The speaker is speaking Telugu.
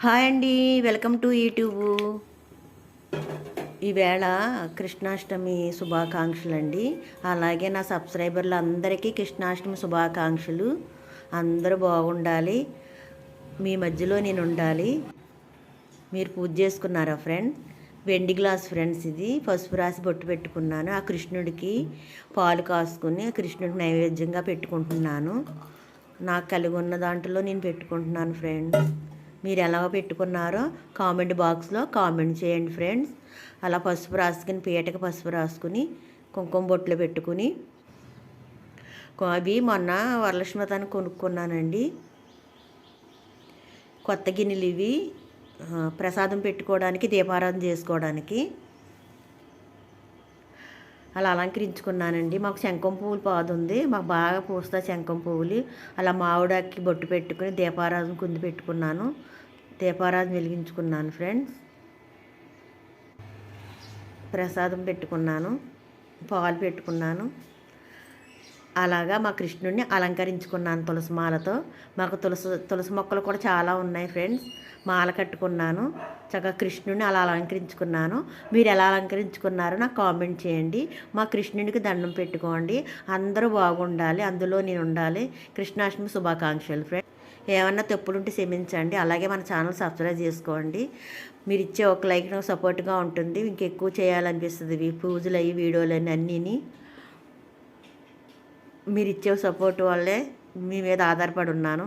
హాయ్ అండి, వెల్కమ్ టు యూట్యూబ్. ఈవేళ కృష్ణాష్టమి శుభాకాంక్షలు అండి. అలాగే నా సబ్స్క్రైబర్లు అందరికీ కృష్ణాష్టమి శుభాకాంక్షలు. అందరూ బాగుండాలి, మీ మధ్యలో నేను ఉండాలి. మీరు పూజ చేసుకున్నారా ఫ్రెండ్స్? వెండి గ్లాస్ ఫ్రెండ్స్, ఇది పసుపు రాసి బొట్టు పెట్టుకున్నాను. ఆ కృష్ణుడికి పాలు కాసుకుని కృష్ణుడికి నైవేద్యంగా పెట్టుకుంటున్నాను. నాకు కలిగి ఉన్న దాంట్లో నేను పెట్టుకుంటున్నాను ఫ్రెండ్స్. మీరు ఎలా పెట్టుకున్నారో కామెంట్ బాక్స్లో కామెంట్ చేయండి ఫ్రెండ్స్. అలా పసుపు రాసుకుని పీటకి పసుపు రాసుకుని కుంకుమ బొట్లు పెట్టుకుని అవి మొన్న వరలక్ష్మతాన్ని కొనుక్కున్నానండి. కొత్త గిన్నెలు ఇవి, ప్రసాదం పెట్టుకోవడానికి, దీపారాధన చేసుకోవడానికి అలా అలంకరించుకున్నానండి. మాకు శంఖం పువ్వులు పాదు ఉంది, మాకు బాగా పూస్తా శంఖం పువ్వులు. అలా మామిడాకి బొట్టు పెట్టుకుని దీపారాధన కుంది పెట్టుకున్నాను. దీపారాధన వెలిగించుకున్నాను ఫ్రెండ్స్. ప్రసాదం పెట్టుకున్నాను, పాలు పెట్టుకున్నాను. అలాగా మా కృష్ణుడిని అలంకరించుకున్నాను తులసి మాలతో. మాకు తులసి మొక్కలు కూడా చాలా ఉన్నాయి ఫ్రెండ్స్. మాల కట్టుకున్నాను, చక్కగా కృష్ణుడిని అలా అలంకరించుకున్నాను. మీరు ఎలా అలంకరించుకున్నారో నాకు కామెంట్ చేయండి. మా కృష్ణుడికి దండం పెట్టుకోండి. అందరూ బాగుండాలి, అందులో నేను ఉండాలి. కృష్ణాష్టమి శుభాకాంక్షలు ఫ్రెండ్స్. ఏమన్నా తప్పులుంటే క్షమించండి. అలాగే మన ఛానల్ సబ్స్క్రైబ్ చేసుకోండి. మీరు ఇచ్చే ఒక లైక్ నాకు సపోర్ట్గా ఉంటుంది. ఇంకెక్కువ చేయాలనిపిస్తుంది పూజలు అయ్యి వీడియోలు అన్నీ. మీరు ఇచ్చే సపోర్ట్ వల్లే మీ మీద ఆధారపడి ఉన్నాను.